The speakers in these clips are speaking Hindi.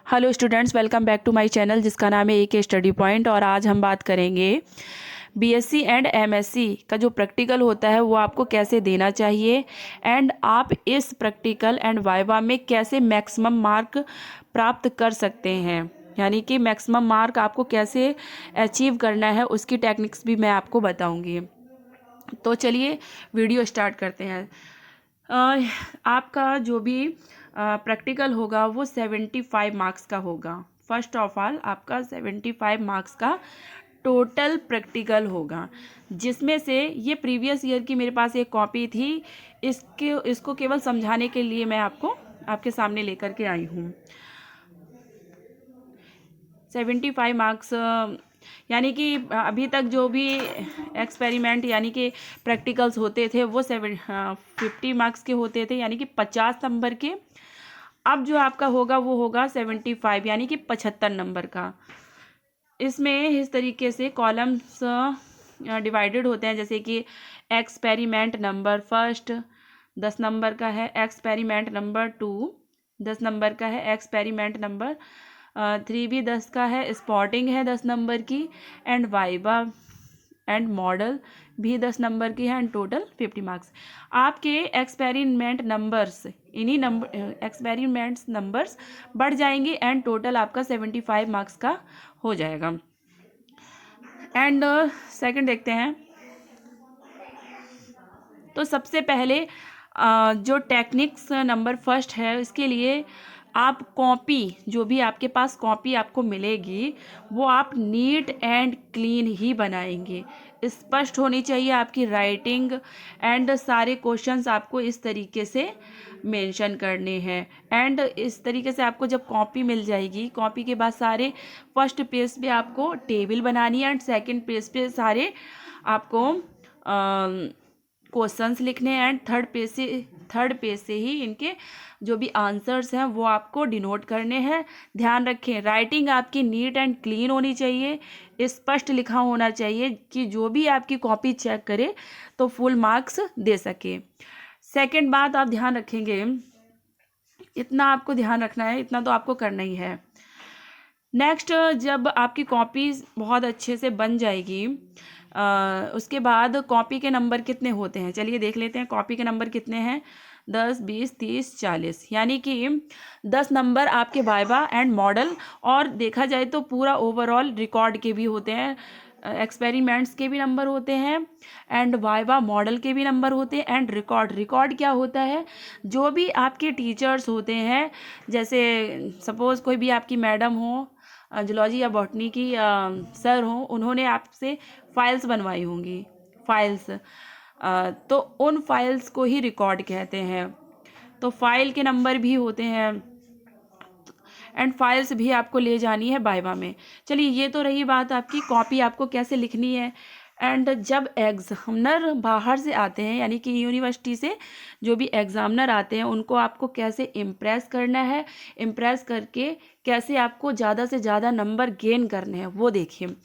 Hello students, welcome back to my channel जिसका नाम है AK स्टडी पॉइंट। और आज हम बात करेंगे BSc एंड MSc का जो प्रैक्टिकल होता है वो आपको कैसे देना चाहिए एंड आप इस प्रैक्टिकल एंड वाइवा में कैसे मैक्सिमम मार्क प्राप्त कर सकते हैं, यानी कि मैक्सिमम मार्क आपको कैसे अचीव करना है उसकी टेक्निक्स भी मैं आपको बताऊंगी। तो चलिए वीडियो स्टार्ट करते हैं। आपका जो भी प्रैक्टिकल होगा वो 75 मार्क्स का होगा। फर्स्ट ऑफ ऑल आपका 75 मार्क्स का टोटल प्रैक्टिकल होगा, जिसमें से ये प्रीवियस ईयर की मेरे पास एक कॉपी थी। इसको केवल समझाने के लिए मैं आपके सामने लेकर के आई हूँ। 75 मार्क्स यानी कि अभी तक जो भी एक्सपेरिमेंट यानी कि प्रैक्टिकल्स होते थे वो 50 मार्क्स के होते थे, यानी कि 50 नंबर के। अब जो आपका होगा वो होगा 75 यानी कि 75 नंबर का। इसमें इस तरीके से कॉलम्स डिवाइडेड होते हैं, जैसे कि एक्सपेरिमेंट नंबर फर्स्ट 10 नंबर का है, एक्सपेरिमेंट नंबर 2 10 नंबर का है, एक्सपेरिमेंट नंबर 3 भी 10 का है, स्पॉटिंग है 10 नंबर की, एंड वाइवा एंड मॉडल भी 10 नंबर की है, एंड टोटल 50 मार्क्स। आपके एक्सपेरिमेंट नंबर्स एक्सपेरिमेंट्स नंबर्स बढ़ जाएंगे एंड टोटल आपका 75 मार्क्स का हो जाएगा। एंड सेकंड देखते हैं। तो सबसे पहले जो टेक्निक्स नंबर फर्स्ट है, इसके लिए आप कॉपी, जो भी आपके पास कॉपी आपको मिलेगी वो आप नीट एंड क्लीन ही बनाएंगे। स्पष्ट होनी चाहिए आपकी राइटिंग एंड सारे क्वेश्चंस आपको इस तरीके से मेंशन करने हैं। एंड इस तरीके से आपको जब कॉपी मिल जाएगी, कॉपी के बाद सारे फर्स्ट पेज पे आपको टेबल बनानी है एंड सेकंड पेज पे सारे आपको क्वेश्चंस लिखने हैं, एंड थर्ड पेज से ही इनके जो भी आंसर्स हैं वो आपको डिनोट करने हैं। ध्यान रखें, राइटिंग आपकी नीट एंड क्लीन होनी चाहिए, स्पष्ट लिखा होना चाहिए कि जो भी आपकी कॉपी चेक करे तो फुल मार्क्स दे सके। सेकंड बात आप ध्यान रखेंगे, इतना आपको ध्यान रखना है, इतना तो आपको करना ही है। नेक्स्ट, जब आपकी कॉपी बहुत अच्छे से बन जाएगी, उसके बाद कॉपी के नंबर कितने होते हैं चलिए देख लेते हैं। कॉपी के नंबर कितने हैं? 10, 20, 30, 40, यानी कि 10 नंबर आपके वाइवा एंड मॉडल, और देखा जाए तो पूरा ओवरऑल रिकॉर्ड के भी होते हैं, एक्सपेरिमेंट्स के भी नंबर होते हैं, एंड वाइवा मॉडल के भी नंबर होते हैं, एंड रिकॉर्ड क्या होता है? जो भी आपके टीचर्स होते हैं, जैसे सपोज़ कोई भी आपकी मैडम हो, जूलॉजी या बॉटनी की सर हो, उन्होंने आपसे फाइल्स बनवाई होंगी, फाइल्स, तो उन फाइल्स को ही रिकॉर्ड कहते हैं। तो फाइल के नंबर भी होते हैं एंड फाइल्स भी आपको ले जानी है वाइवा में। चलिए, ये तो रही बात आपकी कॉपी आपको कैसे लिखनी है। एंड जब एग्जामिनर बाहर से आते हैं, यानी कि यूनिवर्सिटी से जो भी एग्जामिनर आते हैं, उनको आपको कैसे इम्प्रेस करना है, इम्प्रेस करके कैसे आपको ज़्यादा से ज़्यादा नंबर गेन करने हैं वो देखिए।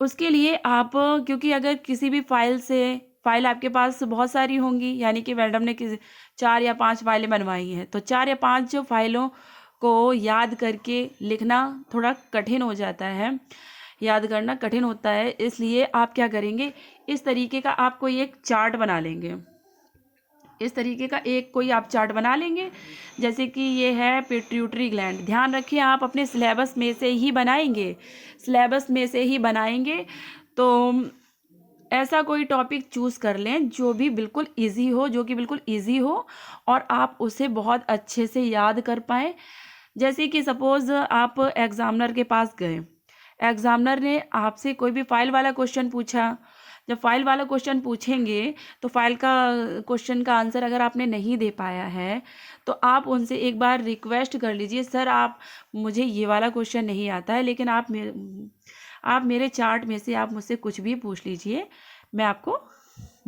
उसके लिए आप, क्योंकि अगर किसी भी फाइल आपके पास बहुत सारी होंगी, यानी कि मैडम ने 4 या 5 फाइलें बनवाई हैं, तो 4 या 5 जो फाइलों को याद करके लिखना थोड़ा कठिन हो जाता है, याद करना कठिन होता है। इसलिए आप क्या करेंगे, इस तरीके का आप कोई एक चार्ट बना लेंगे, इस तरीके का कोई आप चार्ट बना लेंगे। जैसे कि ये है पिट्यूटरी ग्लैंड, ध्यान रखिए आप अपने सिलेबस में से ही बनाएंगे, सिलेबस में से ही बनाएंगे। तो ऐसा कोई टॉपिक चूज़ कर लें जो भी बिल्कुल इजी हो, जो कि बिल्कुल इजी हो और आप उसे बहुत अच्छे से याद कर पाएँ। जैसे कि सपोज़ आप एग्ज़ामिनर के पास गए, एग्ज़ामिनर ने आपसे कोई भी फाइल वाला क्वेश्चन पूछा। जब फाइल वाला क्वेश्चन पूछेंगे तो फाइल का क्वेश्चन का आंसर अगर आपने नहीं दे पाया है तो आप उनसे एक बार रिक्वेस्ट कर लीजिए, सर आप, मुझे ये वाला क्वेश्चन नहीं आता है, लेकिन आप मेरे चार्ट में से आप मुझसे कुछ भी पूछ लीजिए, मैं आपको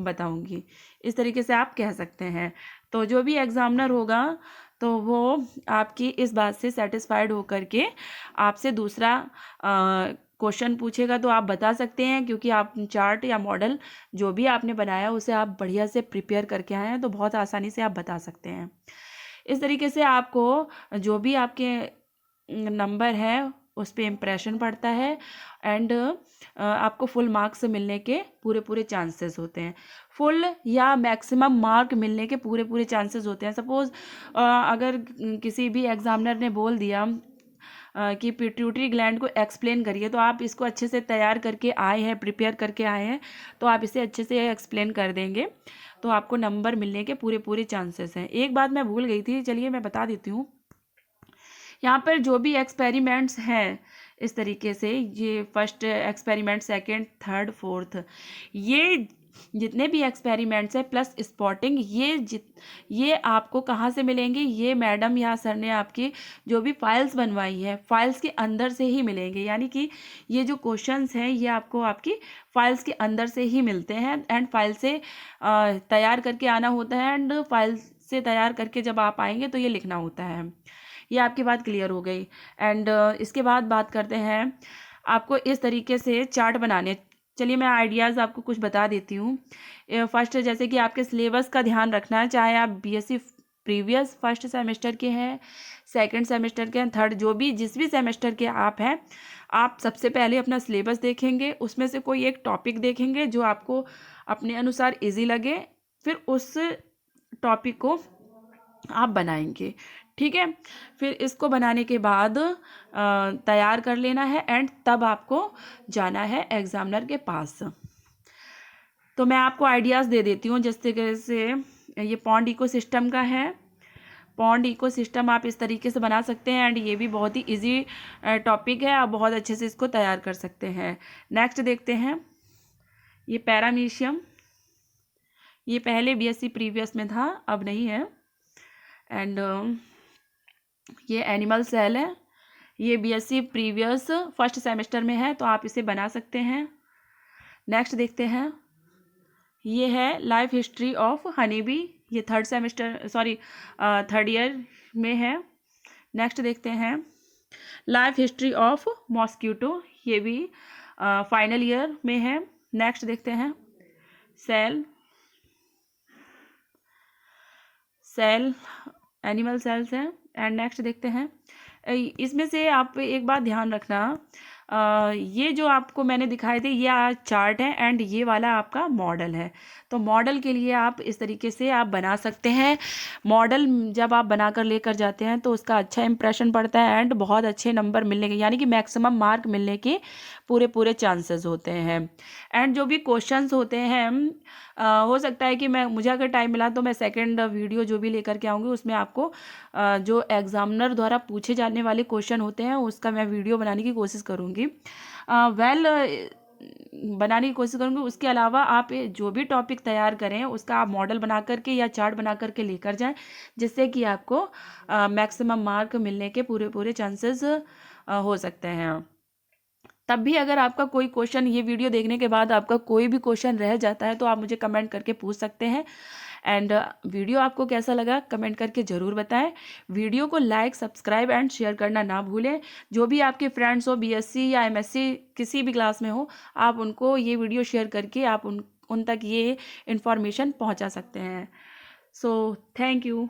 बताऊंगी। इस तरीके से आप कह सकते हैं। तो जो भी एग्ज़ामिनर होगा तो वो आपकी इस बात से सेटिस्फाइड होकर के आपसे दूसरा क्वेश्चन पूछेगा तो आप बता सकते हैं, क्योंकि आप चार्ट या मॉडल जो भी आपने बनाया उसे आप बढ़िया से प्रिपेयर करके आए हैं, तो बहुत आसानी से आप बता सकते हैं। इस तरीके से आपको जो भी आपके नंबर है उस पर इम्प्रेशन पड़ता है एंड आपको फुल मार्क्स मिलने के पूरे चांसेस होते हैं। फुल या मैक्सिमम मार्क मिलने के पूरे चांसेस होते हैं। सपोज़ अगर किसी भी एग्जामिनर ने बोल दिया कि पिट्यूटरी ग्लैंड को एक्सप्लेन करिए, तो आप इसको अच्छे से तैयार करके आए हैं, प्रिपेयर करके आए हैं, तो आप इसे अच्छे से एक्सप्लेन कर देंगे, तो आपको नंबर मिलने के पूरे चांसेस हैं। एक बात मैं भूल गई थी, चलिए मैं बता देती हूँ। यहाँ पर जो भी एक्सपेरिमेंट्स हैं इस तरीके से, ये first experiment, second, third, fourth, ये जितने भी एक्सपेरिमेंट्स हैं प्लस स्पॉटिंग, ये आपको कहाँ से मिलेंगे? ये मैडम या सर ने आपकी जो भी फाइल्स बनवाई है, फाइल्स के अंदर से ही मिलेंगे। यानी कि ये जो क्वेश्चंस हैं ये आपको आपकी फाइल्स के अंदर से ही मिलते हैं एंड फाइल से तैयार करके आना होता है एंड फाइल से तैयार करके जब आप आएंगे तो ये लिखना होता है। ये आपकी बात क्लियर हो गई। एंड इसके बाद बात करते हैं आपको इस तरीके से चार्ट बनाने। चलिए मैं आइडियाज़ आपको कुछ बता देती हूँ। फर्स्ट, जैसे कि आपके सिलेबस का ध्यान रखना है, चाहे आप बीएससी प्रीवियस फर्स्ट सेमेस्टर के हैं, सेकंड सेमेस्टर के हैं, थर्ड, जो भी जिस भी सेमेस्टर के आप हैं, आप सबसे पहले अपना सिलेबस देखेंगे, उसमें से कोई एक टॉपिक देखेंगे जो आपको अपने अनुसार इजी लगे, फिर उस टॉपिक को आप बनाएंगे। ठीक है, फिर इसको बनाने के बाद तैयार कर लेना है एंड तब आपको जाना है एग्जामिनर के पास। तो मैं आपको आइडियाज़ दे देती हूँ। जिस तरीके से ये पॉन्ड इकोसिस्टम का है, पॉन्ड इकोसिस्टम आप इस तरीके से बना सकते हैं एंड ये भी बहुत ही इजी टॉपिक है, आप बहुत अच्छे से इसको तैयार कर सकते हैं। नेक्स्ट देखते हैं, ये पैरामीशियम, ये पहले बीएससी प्रीवियस में था, अब नहीं है। एंड ये एनिमल सेल है, ये बीएससी प्रीवियस फर्स्ट सेमेस्टर में है, तो आप इसे बना सकते हैं। नेक्स्ट देखते हैं, ये है life history of honey bee, ये थर्ड ईयर में है। नेक्स्ट देखते हैं लाइफ हिस्ट्री ऑफ मॉस्क्यूटो, ये भी फाइनल ईयर में है। नेक्स्ट देखते हैं सेल एनिमल सेल्स हैं। एंड नेक्स्ट देखते हैं, इसमें से आप एक बात ध्यान रखना, ये जो आपको मैंने दिखाए थे ये चार्ट है एंड ये वाला आपका मॉडल है। तो मॉडल के लिए आप इस तरीके से आप बना सकते हैं। मॉडल जब आप बनाकर लेकर जाते हैं तो उसका अच्छा इंप्रेशन पड़ता है एंड बहुत अच्छे नंबर मिलने के, यानी कि मैक्सिमम मार्क मिलने के पूरे चांसेस होते हैं। एंड जो भी क्वेश्चंस होते हैं, हो सकता है कि मुझे अगर टाइम मिला तो मैं सेकंड वीडियो जो भी लेकर के आऊँगी उसमें आपको जो एग्जामिनर द्वारा पूछे जाने वाले क्वेश्चन होते हैं उसका मैं वीडियो बनाने की कोशिश करूँगी। बनाने की कोशिश करूँगी। उसके अलावा आप जो भी टॉपिक तैयार करें उसका आप मॉडल बना करके या चार्ट बना करके लेकर जाएं, जिससे कि आपको मैक्सिमम मार्क मिलने के पूरे चांसेस हो सकते हैं। तब भी अगर आपका कोई क्वेश्चन, ये वीडियो देखने के बाद आपका कोई भी क्वेश्चन रह जाता है तो आप मुझे कमेंट करके पूछ सकते हैं। एंड वीडियो आपको कैसा लगा कमेंट करके ज़रूर बताएं। वीडियो को लाइक, सब्सक्राइब एंड शेयर करना ना भूलें। जो भी आपके फ्रेंड्स हो बीएससी या एमएससी किसी भी क्लास में हो, आप उनको ये वीडियो शेयर करके आप उन तक ये इन्फॉर्मेशन पहुंचा सकते हैं। So thank you.